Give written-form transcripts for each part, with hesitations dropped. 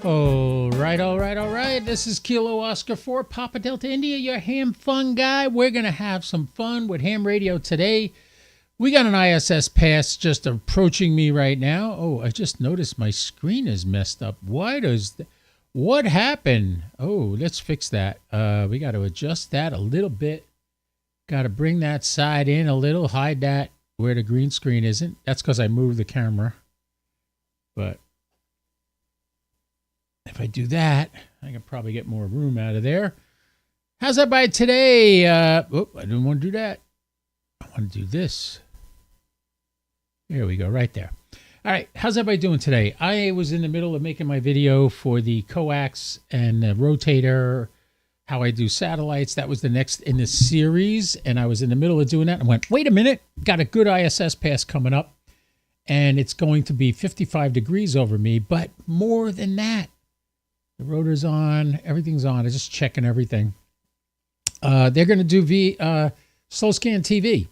All right. This is Kilo Oscar 4, Papa Delta India, your ham fun guy. We're going to have some fun with ham radio today. We got an ISS pass just approaching me right now. Oh, I just noticed my screen is messed up. What happened? Oh, let's fix that. We got to adjust that a little bit. Got to bring that side in a little, hide that where the green screen isn't. That's because I moved the camera. But if I do that, I can probably get more room out of there. How's everybody today? I didn't want to do that. I want to do this. There we go, right there. All right, how's everybody doing today? I was in the middle of making my video for the coax and the rotator, how I do satellites. That was the next in the series, and I was in the middle of doing that. I went, wait a minute, got a good ISS pass coming up, and it's going to be 55 degrees over me, but more than that. The rotor's on, everything's on. I'm just checking everything. They're going to do slow scan TV.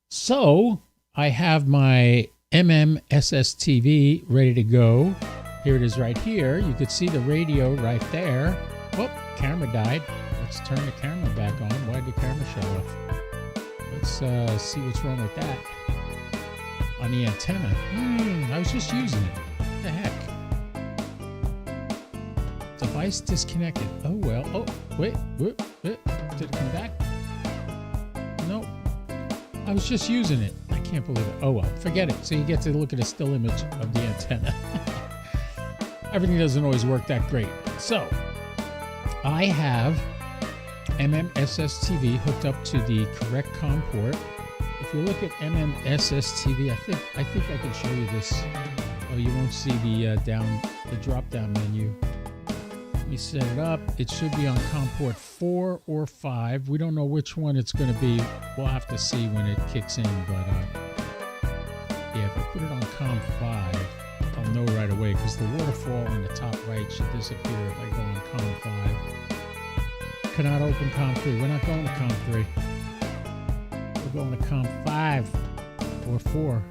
So I have my SSTV ready to go. Here it is right here. You could see the radio right there. Oh, camera died. Let's turn the camera back on. Why did the camera shut off? Let's see what's wrong with that. On the antenna. I was just using it. What the heck? Device disconnected. Oh, well. Oh, wait. Did it come back? No. I was just using it. I can't believe it. Oh, well. Forget it. So you get to look at a still image of the antenna. Everything doesn't always work that great. So, I have SSTV hooked up to the correct COM port. If you look at SSTV, I think I can show you this. Oh, you won't see the drop-down menu. Let me set it up. It should be on COM port 4 or 5. We don't know which one it's going to be. We'll have to see when it kicks in. But yeah, if I put it on COM 5, I'll know right away because the waterfall in the top right should disappear if I go on COM 5. Cannot open COM 3. We're not going to COM 3. We're going to COM 5 or 4.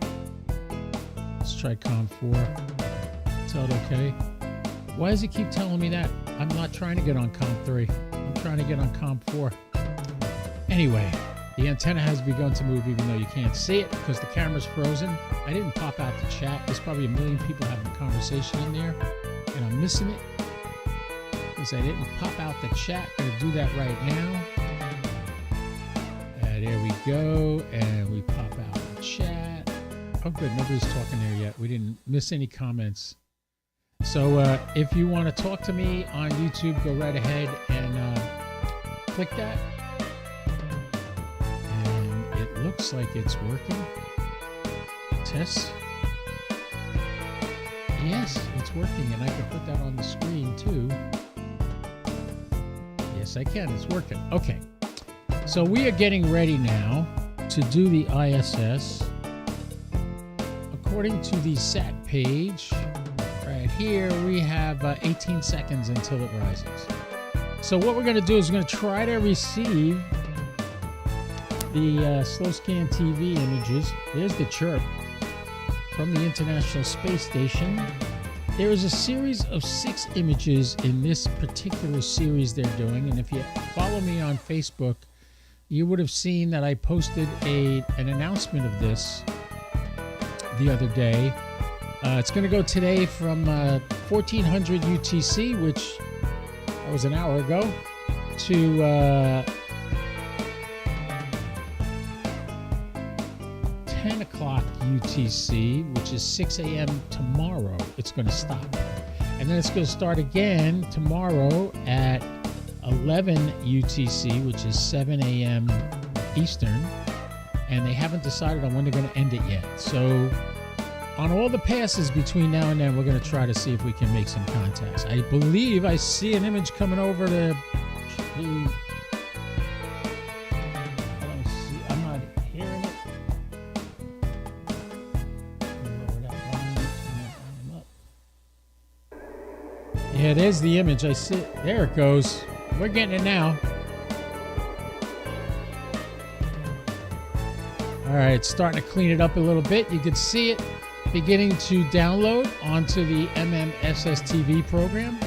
Let's try COM 4. Tell it okay. Why does it keep telling me that? I'm not trying to get on COM 3. I'm trying to get on COM 4. Anyway, the antenna has begun to move even though you can't see it because the camera's frozen. I didn't pop out the chat. There's probably a million people having a conversation in there, and I'm missing it because I didn't pop out the chat. I'm going to do that right now. There we go, and we pop out the chat. Oh, good. Nobody's talking there yet. We didn't miss any comments. So if you want to talk to me on YouTube, go right ahead and click that. And it looks like it's working. Test. Yes, it's working, and I can put that on the screen too. Yes, I can. It's working. Okay. So we are getting ready now to do the ISS. According to the SAT page, right here, we have 18 seconds until it rises. So what we're going to do is we're going to try to receive the slow scan TV images. There's the chirp from the International Space Station. There is a series of 6 images in this particular series they're doing. And if you follow me on Facebook, you would have seen that I posted an announcement of this the other day. It's going to go today from 1400 UTC, which that was an hour ago, to 10 o'clock UTC, which is 6 a.m. tomorrow. It's going to stop. And then it's going to start again tomorrow at 11 UTC, which is 7 a.m. Eastern. And they haven't decided on when they're going to end it yet. So on all the passes between now and then, we're going to try to see if we can make some contacts. I believe I see an image coming over to the... I don't see... I'm not hearing it. Lower that volume up. Yeah, there's the image. I see it. There it goes. We're getting it now. All right, it's starting to clean it up a little bit. You can see it. beginning to download onto the SSTV program.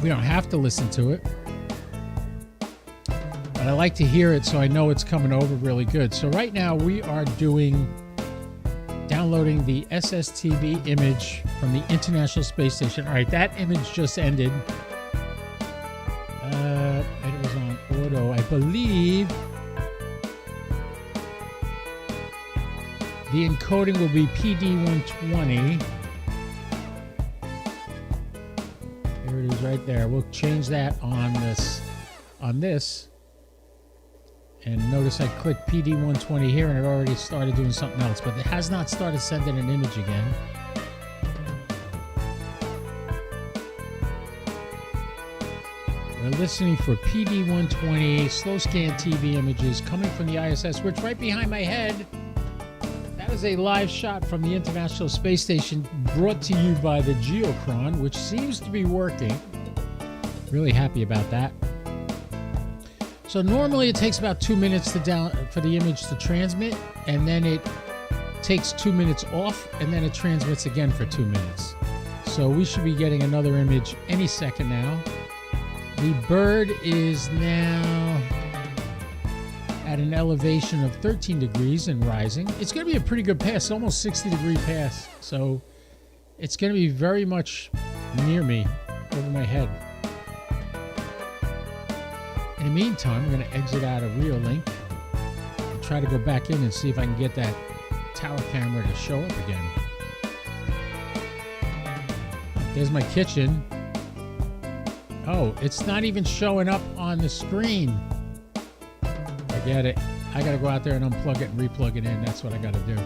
We don't have to listen to it, but I like to hear it so I know it's coming over really good. So right now we are downloading the SSTV image from the International Space Station. All right, that image just ended. It was on auto, I believe. The encoding will be PD120. There it is right there. We'll change that on this. And notice I clicked PD120 here and it already started doing something else, but it has not started sending an image again. We're listening for PD120 slow scan TV images coming from the ISS, which right behind my head. That is a live shot from the International Space Station brought to you by the Geochron, which seems to be working. Really happy about that. So normally it takes about 2 minutes for the image to transmit, and then it takes 2 minutes off, and then it transmits again for 2 minutes. So we should be getting another image any second now. The bird is now at an elevation of 13 degrees and rising. It's going to be a pretty good pass, almost 60-degree pass. So it's going to be very much near me, over my head. In the meantime, I'm going to exit out of Reolink and try to go back in and see if I can get that tower camera to show up again. There's my kitchen. Oh, it's not even showing up on the screen. Forget it. I got to go out there and unplug it and replug it in. That's what I got to do.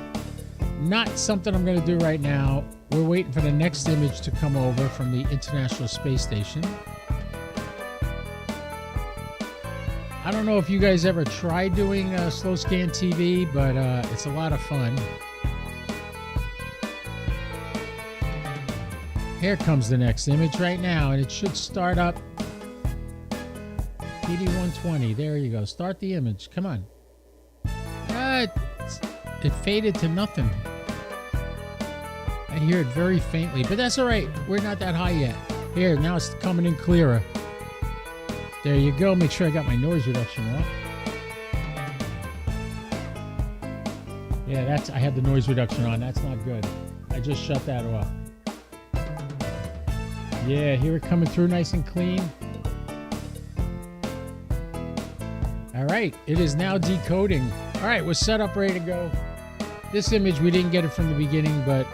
Not something I'm going to do right now. We're waiting for the next image to come over from the International Space Station. I don't know if you guys ever tried doing slow scan TV, but it's a lot of fun. Here comes the next image right now, and it should start up. PD120, there you go. Start the image. Come on. It faded to nothing. I hear it very faintly, but that's all right. We're not that high yet. Here, now it's coming in clearer. There you go. Make sure I got my noise reduction off. Yeah, I had the noise reduction on. That's not good. I just shut that off. Yeah, here it coming through nice and clean. All right, it is now decoding. All right, we're set up, ready to go. This image, we didn't get it from the beginning, but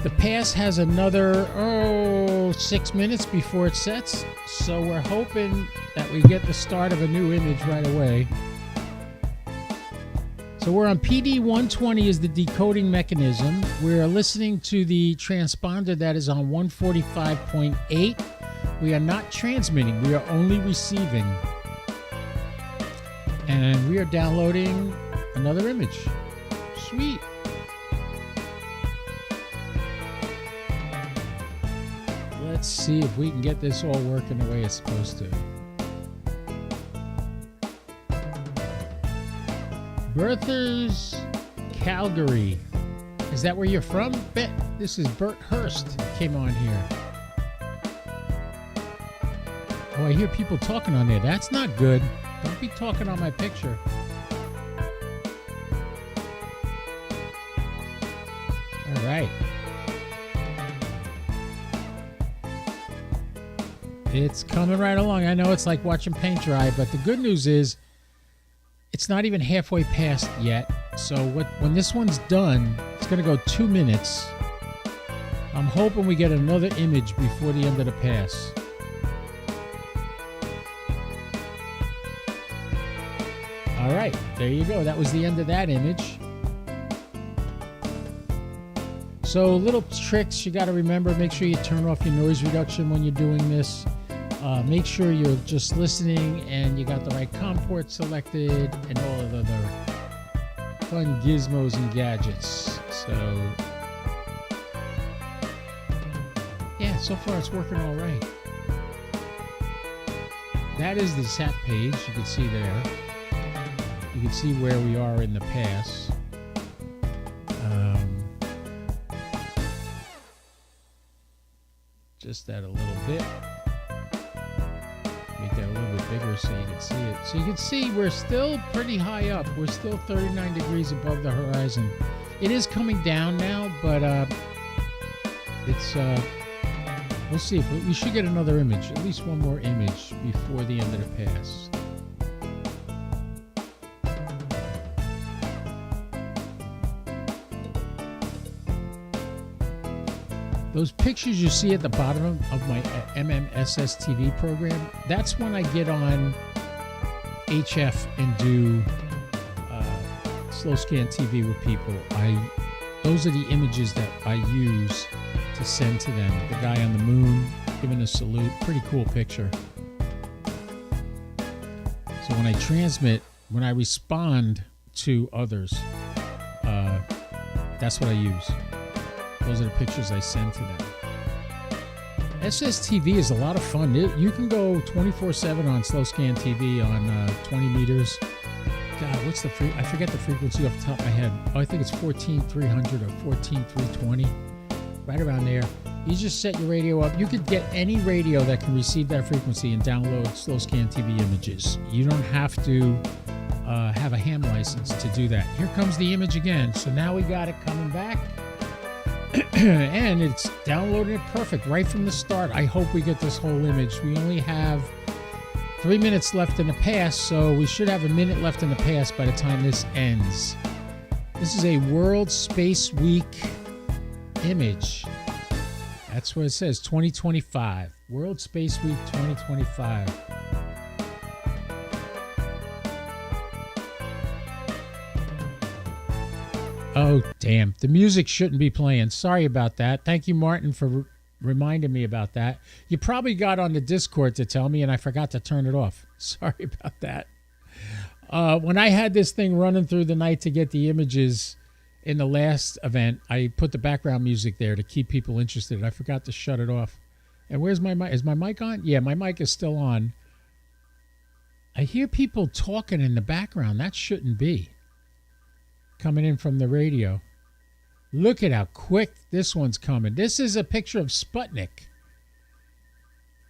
the pass has another, 6 minutes before it sets. So we're hoping that we get the start of a new image right away. So we're on PD120 is the decoding mechanism. We're listening to the transponder that is on 145.8. We are not transmitting, we are only receiving. And we are downloading another image. Sweet. Let's see if we can get this all working the way it's supposed to. Berthers, Calgary. Is that where you're from? Bet this is Bert Hurst came on here. Oh, I hear people talking on there. That's not good. Don't be talking on my picture. All right. It's coming right along. I know it's like watching paint dry, but the good news is it's not even halfway past yet. So when this one's done, it's going to go 2 minutes. I'm hoping we get another image before the end of the pass. All right, there you go. That was the end of that image. So little tricks you got to remember. Make sure you turn off your noise reduction when you're doing this. Make sure you're just listening and you got the right COM port selected and all of the other fun gizmos and gadgets. So, yeah, so far it's working all right. That is the SAT page you can see there. You can see where we are in the pass. Just that a little bit. Make that a little bit bigger so you can see it. So you can see we're still pretty high up. We're still 39 degrees above the horizon. It is coming down now, but it's we'll see. But we should get another image, at least one more image before the end of the pass. Those pictures you see at the bottom of my ISS SSTV program, that's when I get on HF and do slow scan TV with people. Those are the images that I use to send to them. The guy on the moon giving a salute, pretty cool picture. So when I transmit, when I respond to others, that's what I use. Those are the pictures I send to them. SSTV is a lot of fun. You can go 24/7 on slow scan TV on 20 meters. God, what's the I forget the frequency off the top of my head. Oh, I think it's 14,300 or 14,320. Right around there. You just set your radio up. You could get any radio that can receive that frequency and download slow scan TV images. You don't have to have a ham license to do that. Here comes the image again. So now we got it coming back. And it's downloaded it perfect right from the start. I hope we get this whole image. We only have 3 minutes left in the pass, so we should have a minute left in the pass by the time this ends. This is a World Space Week image. That's what it says, 2025. World Space Week 2025. Oh, damn. The music shouldn't be playing. Sorry about that. Thank you, Martin, for reminding me about that. You probably got on the Discord to tell me, and I forgot to turn it off. Sorry about that. When I had this thing running through the night to get the images in the last event, I put the background music there to keep people interested. I forgot to shut it off. And where's my mic? Is my mic on? Yeah, my mic is still on. I hear people talking in the background. That shouldn't be. Coming in from the radio. Look at how quick this one's coming. This is a picture of Sputnik.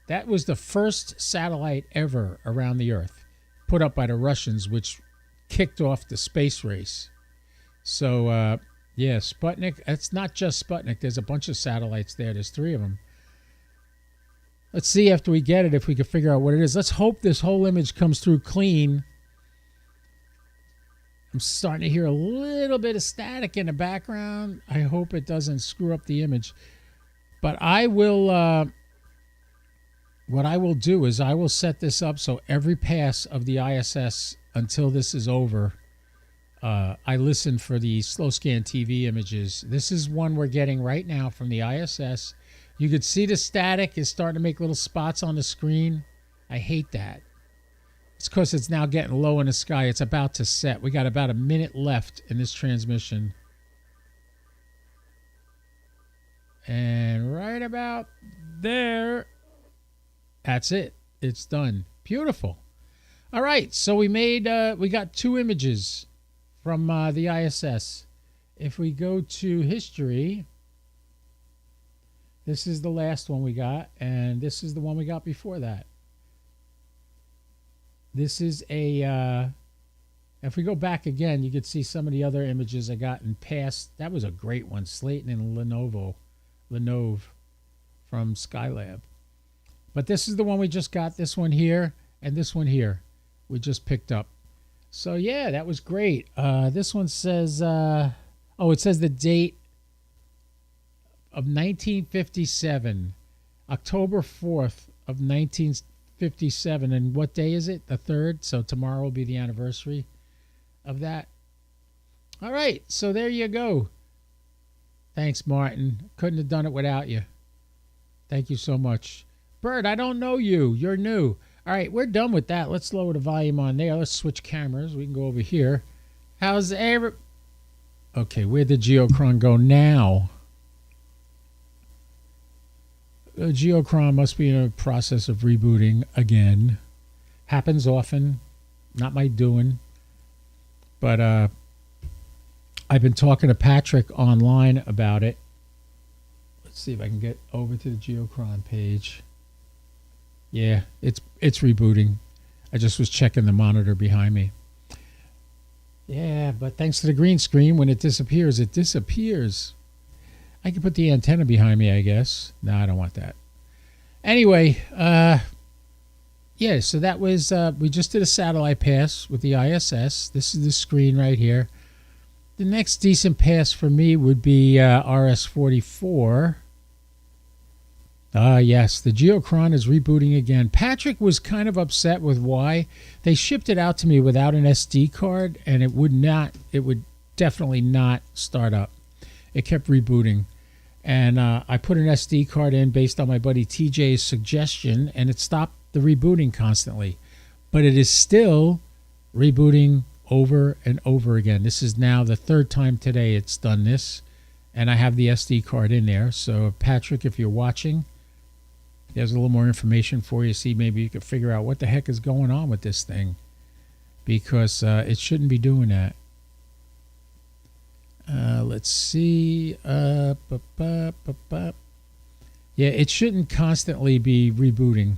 That was the first satellite ever around the Earth, put up by the Russians, which kicked off the space race. So, yeah, Sputnik. It's not just Sputnik. There's a bunch of satellites there. There's 3 of them. Let's see after we get it if we can figure out what it is. Let's hope this whole image comes through clean. I'm starting to hear a little bit of static in the background. I hope it doesn't screw up the image. But I will, what I will do is I will set this up so every pass of the ISS until this is over, I listen for the slow scan TV images. This is one we're getting right now from the ISS. You could see the static is starting to make little spots on the screen. I hate that. It's because it's now getting low in the sky. It's about to set. We got about a minute left in this transmission. And right about there, that's it. It's done. Beautiful. All right, so we got 2 images from the ISS. If we go to history, this is the last one we got, and this is the one we got before that. This is a, if we go back again, you could see some of the other images I got in past. That was a great one, Slayton and Lenove from Skylab. But this is the one we just got, this one here, and this one here we just picked up. So, yeah, that was great. This one says, it says the date of 1957, October 4th of 1957. And what day is it? The 3rd. So tomorrow will be the anniversary of that. All right. So there you go. Thanks, Martin. Couldn't have done it without you. Thank you so much. Bert, I don't know you. You're new. All right. We're done with that. Let's lower the volume on there. Let's switch cameras. We can go over here. How's Okay. Where'd the Geochron go now? Geochron must be in a process of rebooting again. Happens often. Not my doing. But I've been talking to Patrick online about it. Let's see if I can get over to the Geochron page. Yeah, it's rebooting. I just was checking the monitor behind me. Yeah, but thanks to the green screen, when it disappears, it disappears. I can put the antenna behind me, I guess. No, I don't want that. Anyway, yeah, so that was, we just did a satellite pass with the ISS. This is the screen right here. The next decent pass for me would be RS-44. Yes, the Geochron is rebooting again. Patrick was kind of upset with why. They shipped it out to me without an SD card, and it would definitely not start up. It kept rebooting. And I put an SD card in based on my buddy TJ's suggestion, and it stopped the rebooting constantly. But it is still rebooting over and over again. This is now the third time today it's done this, and I have the SD card in there. So, Patrick, if you're watching, there's a little more information for you. See, maybe you could figure out what the heck is going on with this thing, because it shouldn't be doing that. Let's see. Yeah, it shouldn't constantly be rebooting.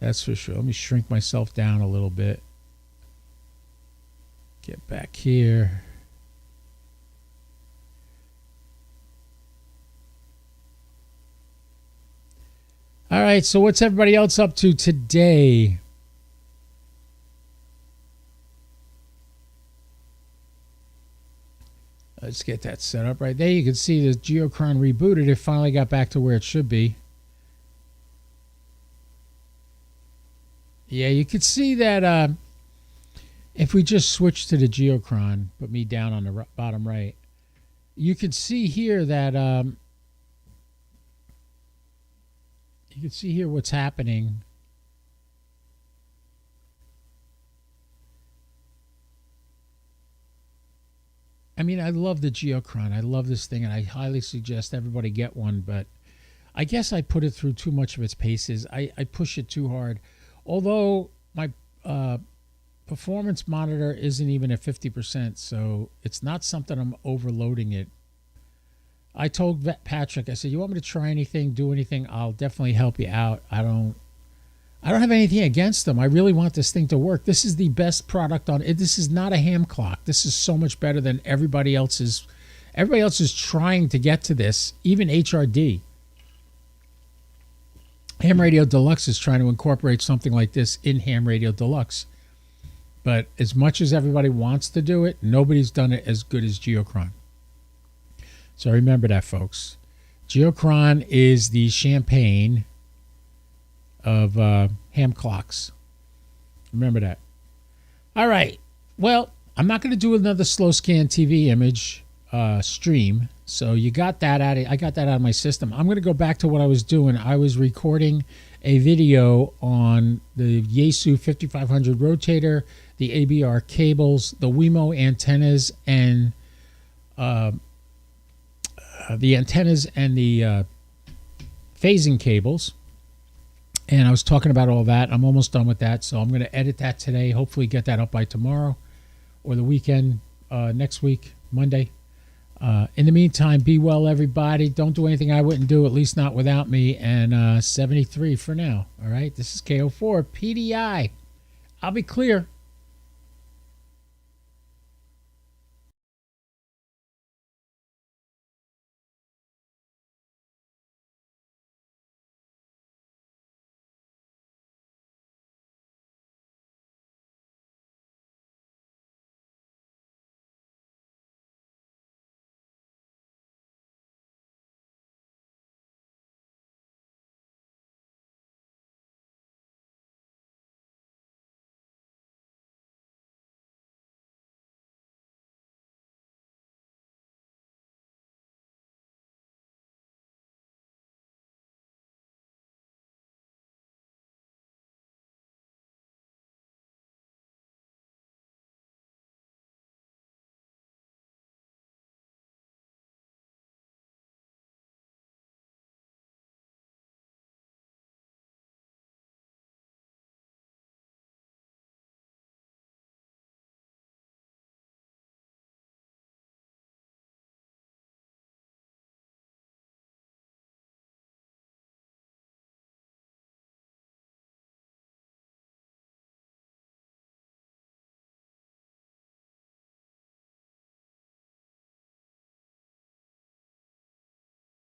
That's for sure. Let me shrink myself down a little bit. Get back here. All right, so what's everybody else up to today? Let's get that set up right there. You can see the Geochron rebooted. It finally got back to where it should be. Yeah, you can see that if we just switch to the Geochron, put me down on the bottom right, you can see here that you can see here what's happening. I mean, I love the Geochron. I love this thing, and I highly suggest everybody get one, but I guess I put it through too much of its paces. I push it too hard. Although my performance monitor isn't even at 50%, so it's not something I'm overloading it. I told Patrick, I said, you want me to try anything, do anything, I'll definitely help you out. I don't have anything against them. I really want this thing to work. This is the best product on it. This is not a ham clock. This is so much better than everybody else is. Everybody else is trying to get to this, even HRD. Ham Radio Deluxe is trying to incorporate something like this in Ham Radio Deluxe. But as much as everybody wants to do it, nobody's done it as good as Geochron. So remember that, folks. Geochron is the champagne of ham clocks. Remember that. All right. Well, I'm not going to do another slow scan TV image stream. So you got that out of, I got that out of my system. I'm going to go back to what I was doing. I was recording a video on the Yaesu 5500 rotator, the ABR cables, the Wemo antennas, and the phasing cables. And I was talking about all that. I'm almost done with that, so I'm going to edit that today. Hopefully get that up by tomorrow or the weekend, next week, Monday. In the meantime, be well, everybody. Don't do anything I wouldn't do, at least not without me. And 73 for now. All right, this is KO4 PDI. I'll be clear.